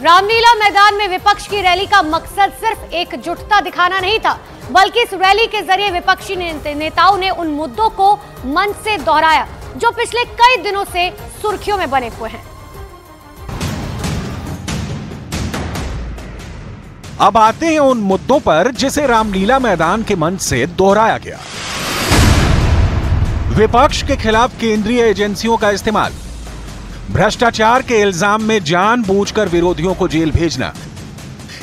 रामलीला मैदान में विपक्ष की रैली का मकसद सिर्फ एकजुटता दिखाना नहीं था, बल्कि इस रैली के जरिए विपक्षी नेताओं ने उन मुद्दों को मंच से दोहराया जो पिछले कई दिनों से सुर्खियों में बने हुए हैं। अब आते हैं उन मुद्दों पर जिसे रामलीला मैदान के मंच से दोहराया गया। विपक्ष के खिलाफ केंद्रीय एजेंसियों का इस्तेमाल, भ्रष्टाचार के इल्जाम में जानबूझकर विरोधियों को जेल भेजना,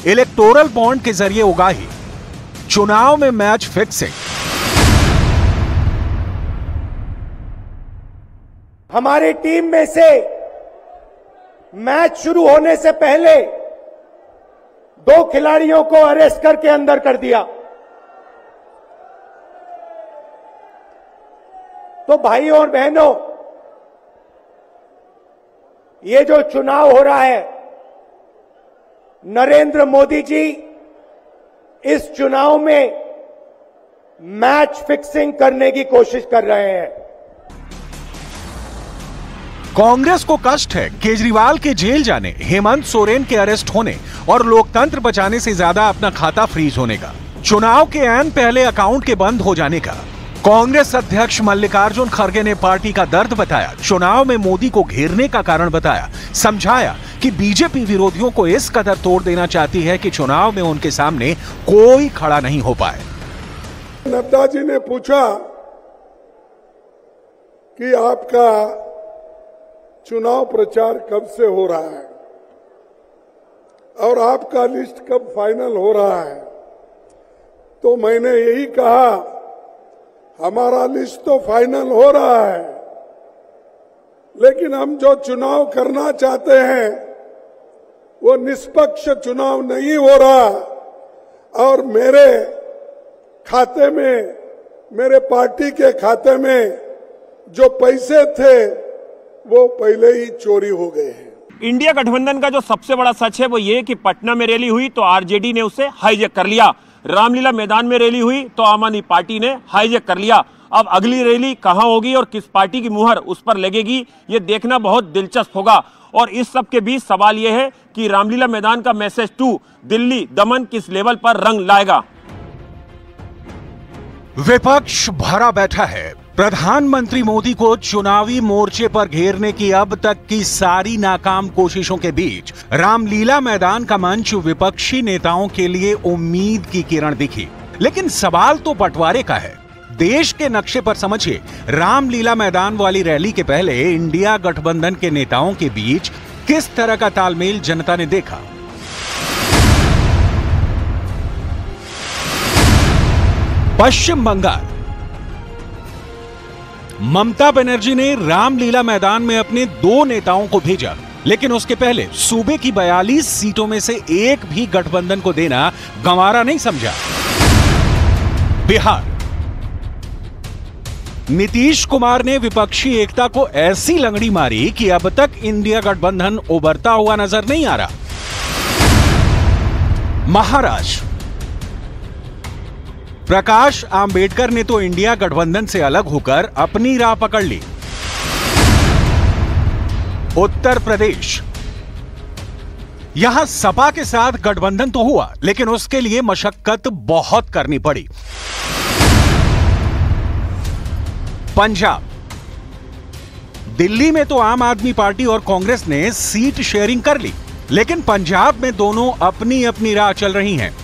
इलेक्टोरल बॉन्ड के जरिए उगाही, चुनाव में मैच फिक्सिंग। हमारी टीम में से मैच शुरू होने से पहले 2 खिलाड़ियों को अरेस्ट करके अंदर कर दिया। तो भाइयों और बहनों, ये जो चुनाव हो रहा है, नरेंद्र मोदी जी इस चुनाव में मैच फिक्सिंग करने की कोशिश कर रहे हैं। कांग्रेस को कष्ट है केजरीवाल के जेल जाने, हेमंत सोरेन के अरेस्ट होने और लोकतंत्र बचाने से ज्यादा अपना खाता फ्रीज होने का, चुनाव के ऐन पहले अकाउंट के बंद हो जाने का। कांग्रेस अध्यक्ष मल्लिकार्जुन खड़गे ने पार्टी का दर्द बताया, चुनाव में मोदी को घेरने का कारण बताया, समझाया कि बीजेपी विरोधियों को इस कदर तोड़ देना चाहती है कि चुनाव में उनके सामने कोई खड़ा नहीं हो पाए। नड्डा जी ने पूछा कि आपका चुनाव प्रचार कब से हो रहा है और आपका लिस्ट कब फाइनल हो रहा है, तो मैंने यही कहा, हमारा लिस्ट तो फाइनल हो रहा है, लेकिन हम जो चुनाव करना चाहते हैं वो निष्पक्ष चुनाव नहीं हो रहा और मेरे खाते में, मेरे पार्टी के खाते में जो पैसे थे वो पहले ही चोरी हो गए हैं। इंडिया गठबंधन का जो सबसे बड़ा सच है वो ये कि पटना में रैली हुई तो आरजेडी ने उसे हाईजैक कर लिया, रामलीला मैदान में रैली हुई तो आम आदमी पार्टी ने हाईजैक कर लिया। अब अगली रैली कहां होगी और किस पार्टी की मुहर उस पर लगेगी, ये देखना बहुत दिलचस्प होगा। और इस सब के बीच सवाल यह है कि रामलीला मैदान का मैसेज 2 दिल्ली दमन किस लेवल पर रंग लाएगा। विपक्ष भरा बैठा है। प्रधानमंत्री मोदी को चुनावी मोर्चे पर घेरने की अब तक की सारी नाकाम कोशिशों के बीच रामलीला मैदान का मंच विपक्षी नेताओं के लिए उम्मीद की किरण दिखी। लेकिन सवाल तो बंटवारे का है। देश के नक्शे पर समझिए, रामलीला मैदान वाली रैली के पहले इंडिया गठबंधन के नेताओं के बीच किस तरह का तालमेल जनता ने देखा। पश्चिम बंगाल, ममता बनर्जी ने रामलीला मैदान में अपने 2 नेताओं को भेजा, लेकिन उसके पहले सूबे की 42 सीटों में से एक भी गठबंधन को देना गंवारा नहीं समझा। बिहार, नीतीश कुमार ने विपक्षी एकता को ऐसी लंगड़ी मारी कि अब तक इंडिया गठबंधन उभरता हुआ नजर नहीं आ रहा। महाराष्ट्र, प्रकाश आंबेडकर ने तो इंडिया गठबंधन से अलग होकर अपनी राह पकड़ ली। उत्तर प्रदेश, यहां सपा के साथ गठबंधन तो हुआ, लेकिन उसके लिए मशक्कत बहुत करनी पड़ी। पंजाब, दिल्ली में तो आम आदमी पार्टी और कांग्रेस ने सीट शेयरिंग कर ली, लेकिन पंजाब में दोनों अपनी अपनी राह चल रही हैं।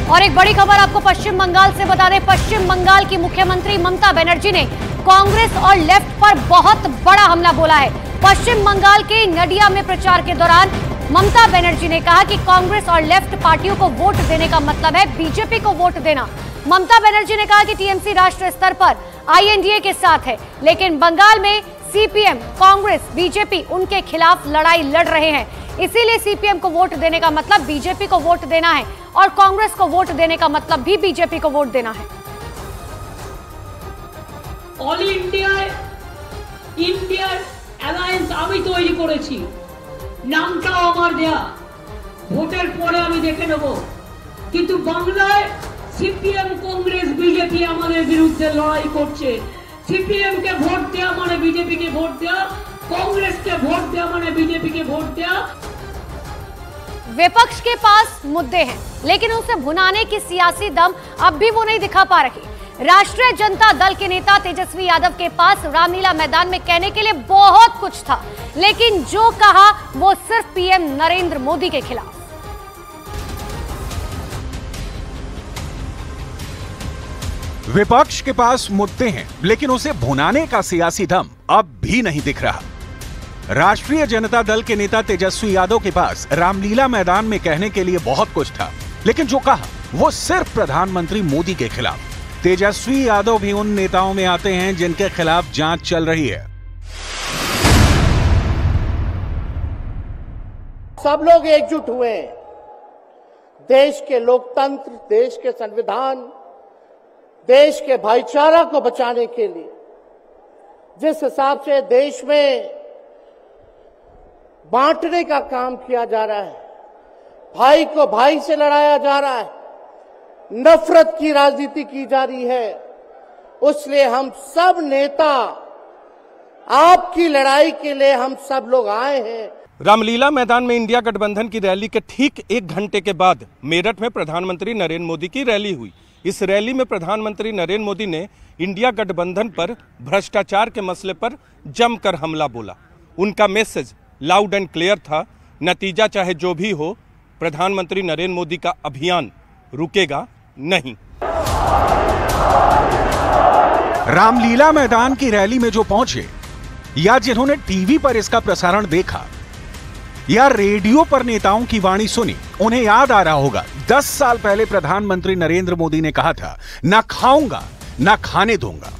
और एक बड़ी खबर आपको पश्चिम बंगाल से बता दें। पश्चिम बंगाल की मुख्यमंत्री ममता बनर्जी ने कांग्रेस और लेफ्ट पर बहुत बड़ा हमला बोला है। पश्चिम बंगाल के नडिया में प्रचार के दौरान ममता बनर्जी ने कहा कि कांग्रेस और लेफ्ट पार्टियों को वोट देने का मतलब है बीजेपी को वोट देना। ममता बनर्जी ने कहा कि टीएमसी राष्ट्रीय स्तर पर आईएनडीए के साथ है, लेकिन बंगाल में सीपीएम, कांग्रेस, बीजेपी उनके खिलाफ लड़ाई लड़ रहे हैं। इसीलिए सीपीएम को वोट देने का मतलब बीजेपी को वोट देना है और कांग्रेस को वोट देने का मतलब भी बीजेपी को वोट देना है। ऑल इंडिया অ্যালায়েন্স আমি তৈরি করেছি, নামটাও আমার দেয়া, ভোটের পরে আমি দেখে নেব। কিন্তু বাংলায় সিপিএম কংগ্রেস বিজেপি আমাদের বিরুদ্ধে লড়াই করছে। সিপিএম কে ভোট দেওয়া মানে বিজেপি के ভোট দেওয়া, कांग्रेस के भोट दिया माने बीजेपी के भोट दिया। विपक्ष के पास मुद्दे हैं लेकिन उसे भुनाने की सियासी दम अब भी वो नहीं दिखा पा रही। राष्ट्रीय जनता दल के नेता तेजस्वी यादव के पास रामलीला मैदान में कहने के लिए बहुत कुछ था, लेकिन जो कहा वो सिर्फ पीएम नरेंद्र मोदी के खिलाफ। विपक्ष के पास मुद्दे हैं लेकिन उसे भुनाने का सियासी दम अब भी नहीं दिख रहा। राष्ट्रीय जनता दल के नेता तेजस्वी यादव के पास रामलीला मैदान में कहने के लिए बहुत कुछ था, लेकिन जो कहा वो सिर्फ प्रधानमंत्री मोदी के खिलाफ। तेजस्वी यादव भी उन नेताओं में आते हैं जिनके खिलाफ जांच चल रही है। सब लोग एकजुट हुए हैं देश के लोकतंत्र, देश के संविधान, देश के भाईचारा को बचाने के लिए। जिस हिसाब से देश में बांटने का काम किया जा रहा है, भाई को भाई से लड़ाया जा रहा है, नफरत की राजनीति की जा रही है, उसलिए हम सब नेता आपकी लड़ाई के लिए हम सब लोग आए हैं। रामलीला मैदान में इंडिया गठबंधन की रैली के ठीक 1 घंटे के बाद मेरठ में प्रधानमंत्री नरेंद्र मोदी की रैली हुई। इस रैली में प्रधानमंत्री नरेंद्र मोदी ने इंडिया गठबंधन पर भ्रष्टाचार के मसले पर जमकर हमला बोला। उनका मैसेज लाउड एंड क्लियर था, नतीजा चाहे जो भी हो, प्रधानमंत्री नरेंद्र मोदी का अभियान रुकेगा नहीं। रामलीला मैदान की रैली में जो पहुंचे या जिन्होंने टीवी पर इसका प्रसारण देखा या रेडियो पर नेताओं की वाणी सुनी, उन्हें याद आ रहा होगा 10 साल पहले प्रधानमंत्री नरेंद्र मोदी ने कहा था, ना खाऊंगा ना खाने दूंगा।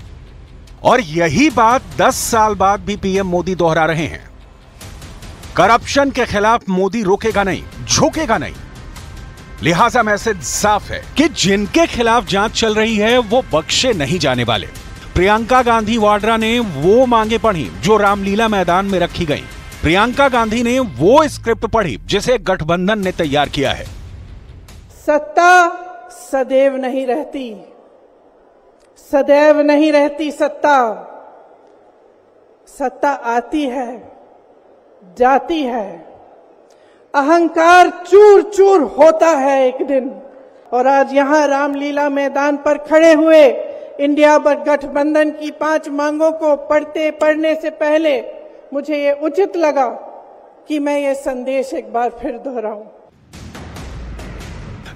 और यही बात 10 साल बाद भी पीएम मोदी दोहरा रहे हैं। करप्शन के खिलाफ मोदी रुकेगा नहीं, झुकेगा नहीं। लिहाजा मैसेज साफ है कि जिनके खिलाफ जांच चल रही है वो बख्शे नहीं जाने वाले। प्रियंका गांधी वाड्रा ने वो मांगे पढ़ी जो रामलीला मैदान में रखी गई। प्रियंका गांधी ने वो स्क्रिप्ट पढ़ी जिसे गठबंधन ने तैयार किया है। सत्ता सदैव नहीं रहती, सदैव नहीं रहती सत्ता। सत्ता आती है, जाती है, अहंकार चूर चूर होता है एक दिन। और आज यहां रामलीला मैदान पर खड़े हुए इंडिया गठबंधन की 5 मांगों को पढ़ने से पहले मुझे ये उचित लगा कि मैं ये संदेश एक बार फिर दोहराऊं।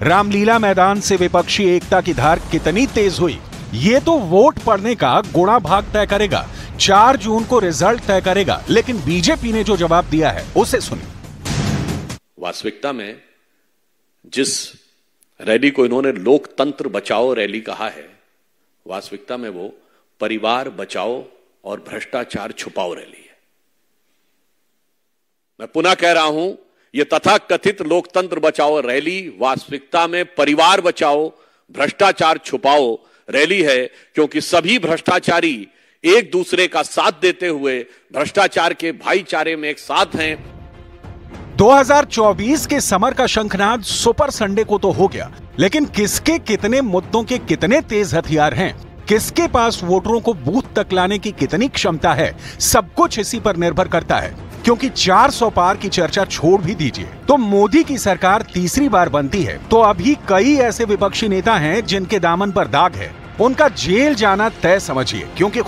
रामलीला मैदान से विपक्षी एकता की धार कितनी तेज हुई, ये तो वोट पड़ने का गुणा भाग तय करेगा। 4 जून को रिजल्ट तय करेगा। लेकिन बीजेपी ने जो जवाब दिया है उसे सुनिए। वास्तविकता में जिस रैली को इन्होंने लोकतंत्र बचाओ रैली कहा है, वास्तविकता में वो परिवार बचाओ और भ्रष्टाचार छुपाओ रैली है। मैं पुनः कह रहा हूं, यह तथाकथित लोकतंत्र बचाओ रैली वास्तविकता में परिवार बचाओ भ्रष्टाचार छुपाओ रैली है, क्योंकि सभी भ्रष्टाचारी एक दूसरे का साथ देते हुए भ्रष्टाचार के भाईचारे में एक साथ हैं। 2024 के समर का शंखनाद सुपर संडे को तो हो गया, लेकिन किसके कितने मुद्दों के कितने तेज हथियार हैं, किसके पास वोटरों को बूथ तक लाने की कितनी क्षमता है, सब कुछ इसी पर निर्भर करता है। क्योंकि 400 पार की चर्चा छोड़ भी दीजिए तो मोदी की सरकार तीसरी बार बनती है तो अभी कई ऐसे विपक्षी नेता हैं जिनके दामन पर दाग है। उनका जेल जाना तय समझिए, क्योंकि